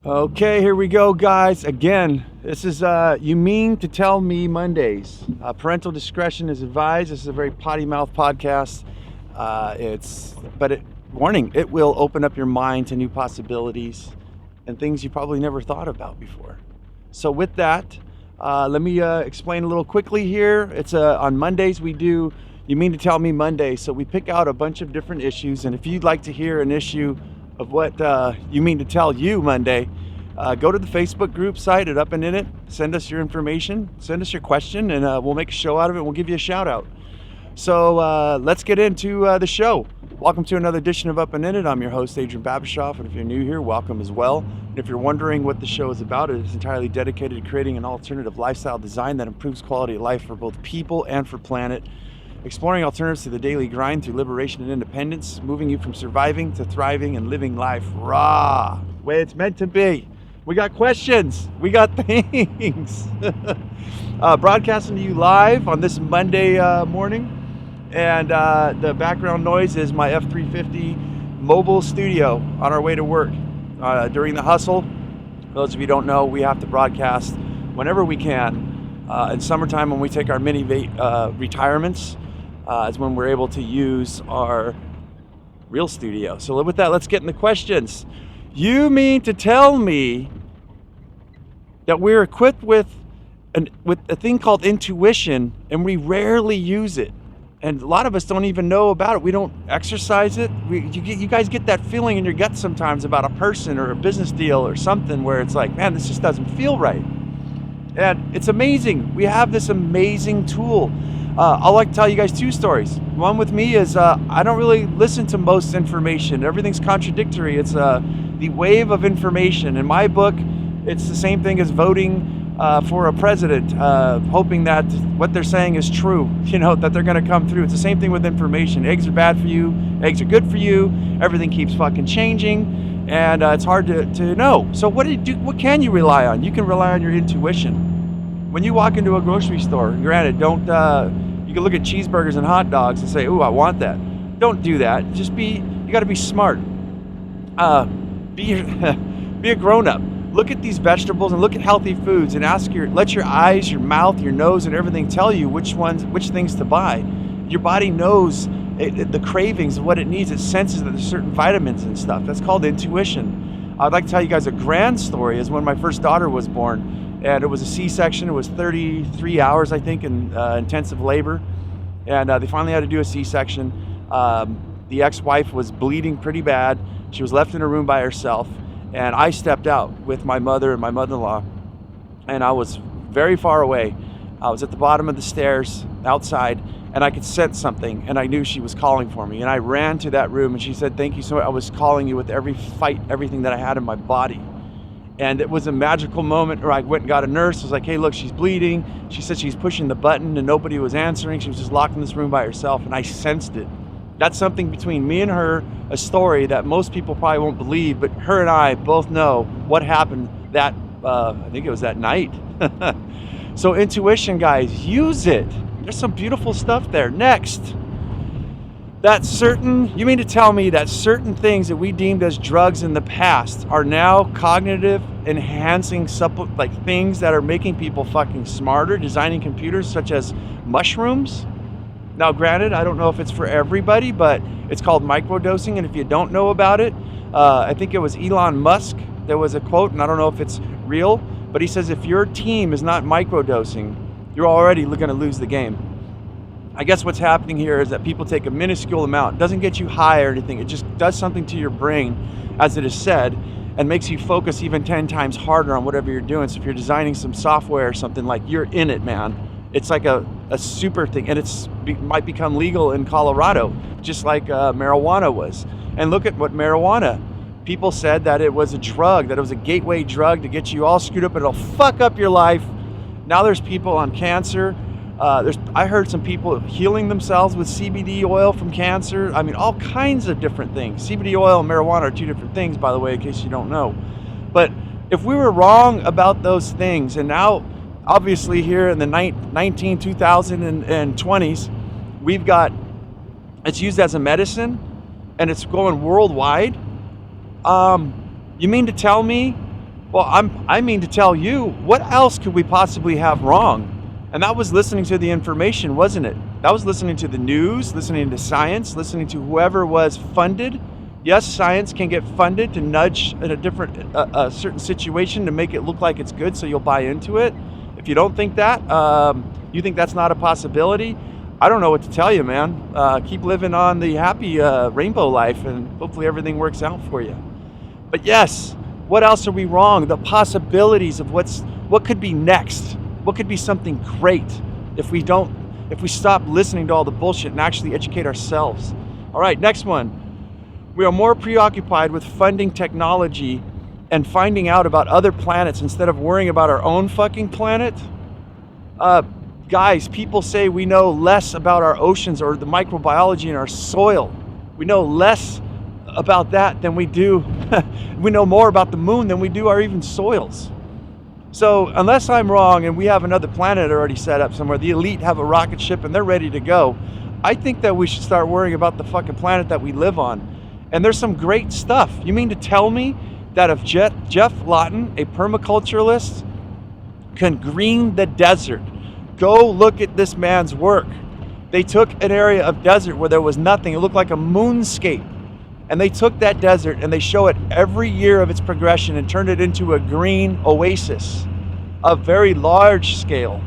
Okay, here we go, guys. Again, this is You Mean to Tell Me Mondays. Parental discretion is advised. This is a very potty mouth podcast. Warning, it will open up your mind to new possibilities and things you probably never thought about before. So with that, let me explain a little quickly here. It's on Mondays we do You Mean to Tell Me Monday. So we pick out a bunch of different issues, and if you'd like to hear an issue of what you mean to tell you Monday, go to the Facebook group site at Up and In It, send us your information, send us your question, and we'll make a show out of it. We'll give you a shout out. So let's get into the show. Welcome to another edition of Up and In It. I'm your host, Adrian Babashoff, and if you're new here, welcome as well. And if you're wondering what the show is about, it is entirely dedicated to creating an alternative lifestyle design that improves quality of life for both people and for planet. Exploring alternatives to the daily grind through liberation and independence, moving you from surviving to thriving and living life raw, the way it's meant to be. We got questions, we got things. Broadcasting to you live on this Monday morning, and the background noise is my F-350 mobile studio on our way to work. During the hustle, for those of you who don't know, we have to broadcast whenever we can. In summertime, when we take our mini retirements, is when we're able to use our real studio. So with that, let's get into questions. You mean to tell me that we're equipped with a thing called intuition, and we rarely use it? And a lot of us don't even know about it. We don't exercise it. You guys get that feeling in your gut sometimes about a person or a business deal or something where it's like, man, this just doesn't feel right. And it's amazing. We have this amazing tool. I'll like to tell you guys two stories. One with me is I don't really listen to most information. Everything's contradictory. It's the wave of information. In my book, it's the same thing as voting for a president, hoping that what they're saying is true, that they're going to come through. It's the same thing with information. Eggs are bad for you. Eggs are good for you. Everything keeps fucking changing, and it's hard to know. So what can you rely on? You can rely on your intuition. When you walk into a grocery store, granted, you can look at cheeseburgers and hot dogs and say, ooh, I want that. Don't do that. You got to be smart. Be a grown-up. Look at these vegetables and look at healthy foods and let your eyes, your mouth, your nose, and everything tell you which things to buy. Your body knows the cravings of what it needs. It senses that there's certain vitamins and stuff. That's called intuition. I'd like to tell you guys a grand story is when my first daughter was born. And it was a C-section. It was 33 hours, I think, in intensive labor. And they finally had to do a C-section. The ex-wife was bleeding pretty bad. She was left in a room by herself. And I stepped out with my mother and my mother-in-law. And I was very far away. I was at the bottom of the stairs outside, and I could sense something. And I knew she was calling for me. And I ran to that room, and she said, thank you so much. I was calling you with everything that I had in my body. And it was a magical moment where I went and got a nurse. I was like, hey, look, she's bleeding. She said she's pushing the button and nobody was answering. She was just locked in this room by herself, and I sensed it. That's something between me and her, a story that most people probably won't believe, but her and I both know what happened that, I think it was that night. So intuition, guys, use it. There's some beautiful stuff there. Next. You mean to tell me that certain things that we deemed as drugs in the past are now cognitive enhancing things that are making people fucking smarter, designing computers such as mushrooms? Now, granted, I don't know if it's for everybody, but it's called microdosing. And if you don't know about it, I think it was Elon Musk. There was a quote, and I don't know if it's real, but he says if your team is not microdosing, you're already going to lose the game. I guess what's happening here is that people take a minuscule amount. It doesn't get you high or anything. It just does something to your brain, as it is said, and makes you focus even 10 times harder on whatever you're doing. So if you're designing some software or something, like, you're in it, man. It's like a super thing, and it might become legal in Colorado, just like marijuana was. And look at what marijuana. People said that it was a drug, that it was a gateway drug to get you all screwed up, and it'll fuck up your life. Now there's people on cancer. I heard some people healing themselves with CBD oil from cancer. I mean, all kinds of different things. CBD oil and marijuana are two different things, by the way, in case you don't know. But if we were wrong about those things, and now, obviously, here in the 2020s, we've got, it's used as a medicine, and it's going worldwide. You mean to tell me Well, I mean to tell you, what else could we possibly have wrong? And that was listening to the information, wasn't it? That was listening to the news, listening to science, listening to whoever was funded. Yes, science can get funded to nudge in a certain situation to make it look like it's good, so you'll buy into it. If you don't think that, you think that's not a possibility, I don't know what to tell you, man. Keep living on the happy rainbow life, and hopefully everything works out for you. But yes, what else are we wrong? The possibilities of what could be next. What could be something great if we stop listening to all the bullshit and actually educate ourselves. All right, next one. We are more preoccupied with funding technology and finding out about other planets instead of worrying about our own fucking planet. Guys, people say we know less about our oceans or the microbiology in our soil. We know less about that than we do. We know more about the moon than we do our even soils. So unless I'm wrong and we have another planet already set up somewhere, the elite have a rocket ship and they're ready to go, I think that we should start worrying about the fucking planet that we live on. And there's some great stuff. You mean to tell me that if Jeff Lawton, a permaculturalist, can green the desert, go look at this man's work. They took an area of desert where there was nothing. It looked like a moonscape. And they took that desert and they show it every year of its progression and turned it into a green oasis of very large scale.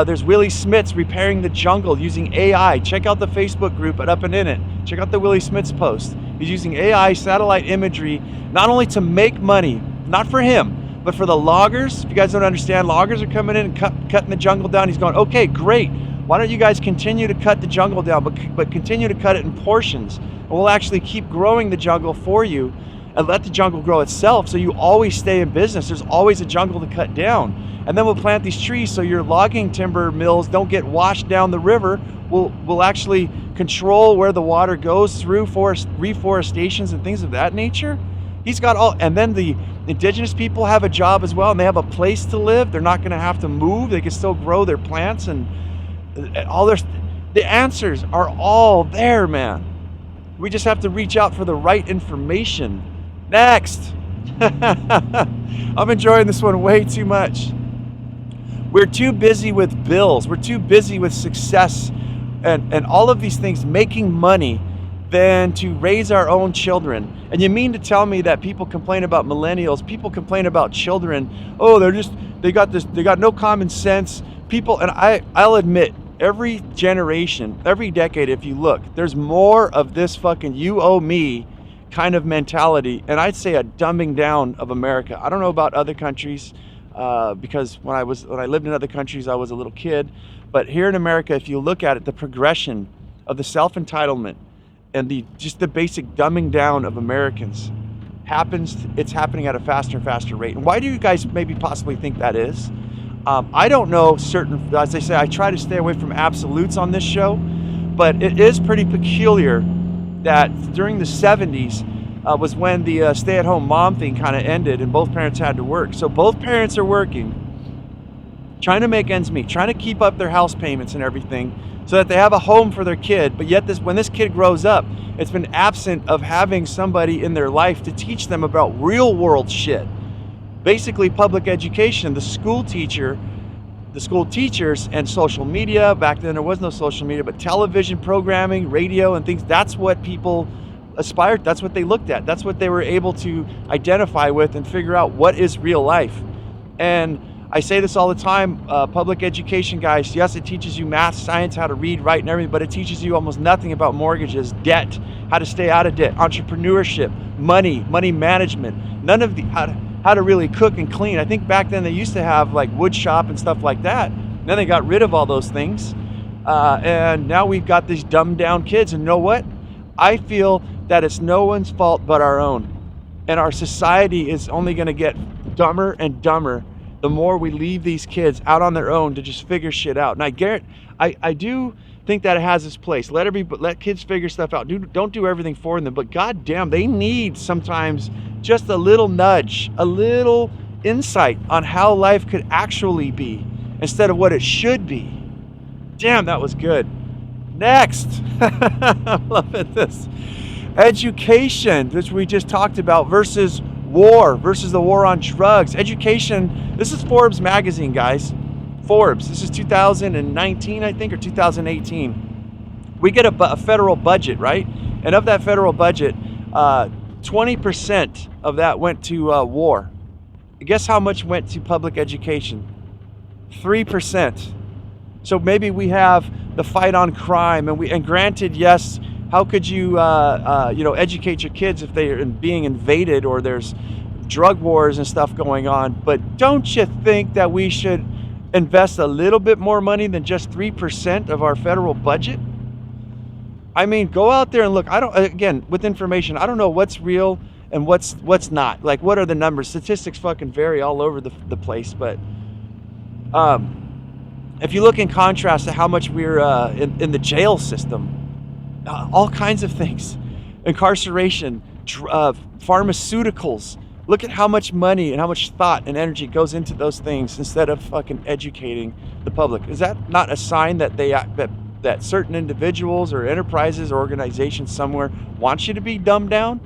There's Willie Smits repairing the jungle using AI. Check out the Facebook group at Up and In It. Check out the Willie Smits post. He's using AI satellite imagery not only to make money, not for him, but for the loggers. If you guys don't understand, loggers are coming in and cutting the jungle down. He's going, okay, great. Why don't you guys continue to cut the jungle down, but continue to cut it in portions. And we'll actually keep growing the jungle for you and let the jungle grow itself so you always stay in business. There's always a jungle to cut down. And then we'll plant these trees so your logging timber mills don't get washed down the river. We'll actually control where the water goes through reforestations and things of that nature. He's got all, and then the indigenous people have a job as well, and they have a place to live. They're not going to have to move. They can still grow their plants, and all the answers are all there, man. We just have to reach out for the right information. Next. I'm enjoying this one way too much. We're too busy with bills. We're too busy with success and all of these things, making money, than to raise our own children. And you mean to tell me that people complain about millennials, people complain about children, oh, they got no common sense. People, and I'll admit, every generation, every decade, if you look, there's more of this fucking you owe me kind of mentality, and I'd say a dumbing down of America. I don't know about other countries, because when I lived in other countries, I was a little kid. But here in America, if you look at it, the progression of the self-entitlement and just the basic dumbing down of Americans it's happening at a faster and faster rate. And why do you guys maybe possibly think that is? I don't know as I say, I try to stay away from absolutes on this show, but it is pretty peculiar that during the 70s was when the stay-at-home mom thing kind of ended and both parents had to work. So both parents are working, trying to make ends meet, trying to keep up their house payments and everything so that they have a home for their kid. But yet when this kid grows up, it's been absent of having somebody in their life to teach them about real world shit. Basically public education, the school teachers and social media. Back then there was no social media, but television programming, radio and things, that's what people aspired, that's what they looked at. That's what they were able to identify with and figure out what is real life. And I say this all the time, public education, guys, yes, it teaches you math, science, how to read, write, and everything, but it teaches you almost nothing about mortgages, debt, how to stay out of debt, entrepreneurship, money management, none of the, how to really cook and clean. I think back then they used to have like wood shop and stuff like that. Then they got rid of all those things. And now we've got these dumbed down kids. And you know what? I feel that it's no one's fault but our own. And our society is only going to get dumber and dumber the more we leave these kids out on their own to just figure shit out. And I do think that it has its place. Let kids figure stuff out. Don't do everything for them, but goddamn, they need sometimes just a little nudge, a little insight on how life could actually be instead of what it should be. Damn, that was good. Next. I'm loving this. Education, which we just talked about, versus war versus the war on drugs. Education, this is Forbes magazine, guys. Forbes, this is 2019, I think, or 2018. We get a federal budget, right? And of that federal budget, 20% of that went to war. Guess how much went to public education? 3%. So maybe we have the fight on crime, and granted, yes, how could you educate your kids if they are being invaded or there's drug wars and stuff going on? But don't you think that we should invest a little bit more money than just 3% of our federal budget? I mean, go out there and look. Again, with information, I don't know what's real and what's not. Like, what are the numbers? Statistics fucking vary all over the place. But if you look in contrast to how much we're in the jail system, all kinds of things, incarceration, pharmaceuticals. Look at how much money and how much thought and energy goes into those things instead of fucking educating the public. Is that not a sign that that certain individuals or enterprises or organizations somewhere want you to be dumbed down?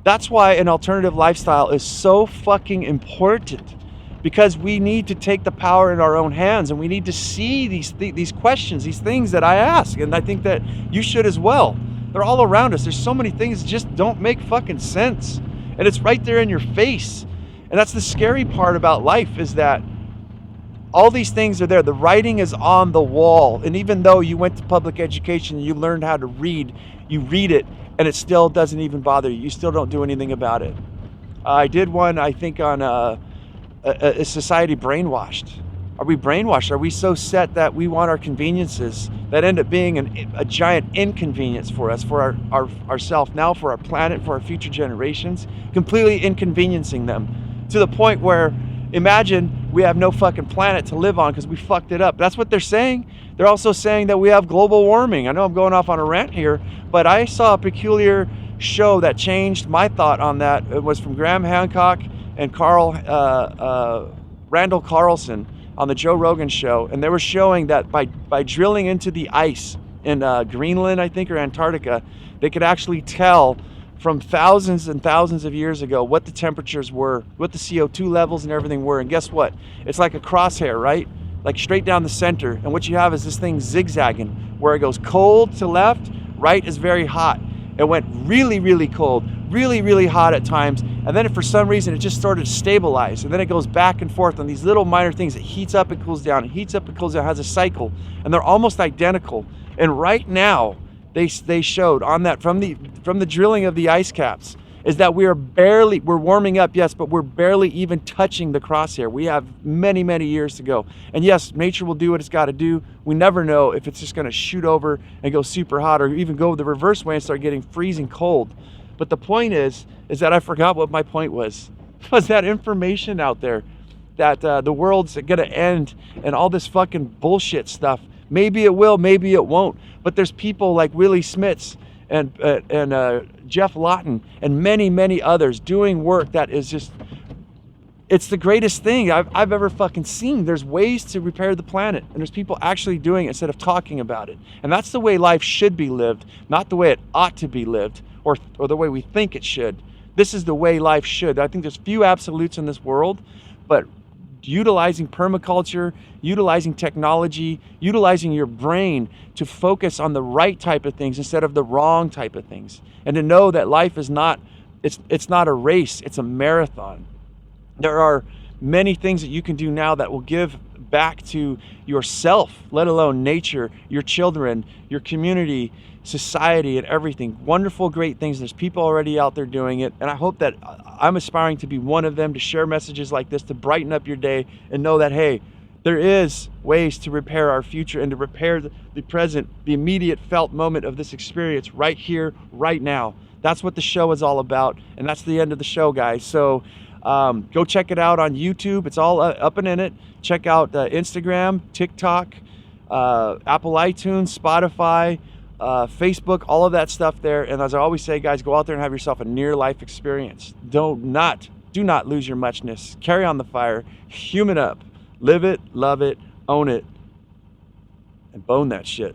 That's why an alternative lifestyle is so fucking important, because we need to take the power in our own hands, and we need to see these questions, these things that I ask, and I think that you should as well. They're all around us. There's so many things that just don't make fucking sense, and it's right there in your face. And that's the scary part about life, is that all these things are there. The writing is on the wall, and even though you went to public education and you learned how to read, you read it, and it still doesn't even bother you. You still don't do anything about it. I did one, I think, on is society brainwashed? Are we brainwashed? Are we so set that we want our conveniences that end up being a giant inconvenience for us, for ourselves now, for our planet, for our future generations, completely inconveniencing them to the point where, imagine we have no fucking planet to live on because we fucked it up. That's what they're saying. They're also saying that we have global warming. I know I'm going off on a rant here, but I saw a peculiar show that changed my thought on that. It was from Graham Hancock and Randall Carlson on the Joe Rogan show, and they were showing that by drilling into the ice in Greenland, I think, or Antarctica, they could actually tell from thousands and thousands of years ago what the temperatures were, what the CO2 levels and everything were. And guess what? It's like a crosshair, right? Like straight down the center. And what you have is this thing zigzagging, where it goes cold to left, right is very hot. It went really, really cold, really, really hot at times, and then for some reason it just started to stabilize, and then it goes back and forth on these little minor things. It heats up and cools down, it heats up and cools down, has a cycle, and they're almost identical. And right now, they showed on that from the drilling of the ice caps, is that we're warming up, yes, but we're barely even touching the crosshair. We have many, many years to go. And yes, nature will do what it's got to do. We never know if it's just going to shoot over and go super hot, or even go the reverse way and start getting freezing cold. But the point is that I forgot what my point was. Was that information out there that the world's going to end and all this fucking bullshit stuff. Maybe it will, maybe it won't. But there's people like Willie Smits and Jeff Lawton and many, many others doing work that is just, it's the greatest thing I've ever fucking seen. There's ways to repair the planet, and there's people actually doing it instead of talking about it. And that's the way life should be lived, not the way it ought to be lived, or the way we think it should. This is the way life should. I think there's few absolutes in this world, but utilizing permaculture, utilizing technology, utilizing your brain to focus on the right type of things instead of the wrong type of things. And to know that life is not, it's not a race, it's a marathon. There are many things that you can do now that will give back to yourself, let alone nature, your children, your community, society, and everything. Wonderful, great things. There's people already out there doing it, and I hope that I'm aspiring to be one of them, to share messages like this, to brighten up your day and know that, hey, there is ways to repair our future and to repair the present, the immediate felt moment of this experience right here, right now. That's what the show is all about, and that's the end of the show, guys. So go check it out on YouTube. It's all up and in it. Check out Instagram, TikTok, Apple iTunes, Spotify, Facebook, all of that stuff there. And as I always say, guys, go out there and have yourself a near-life experience. Do not lose your muchness. Carry on the fire. Human up. Live it, love it, own it, and bone that shit.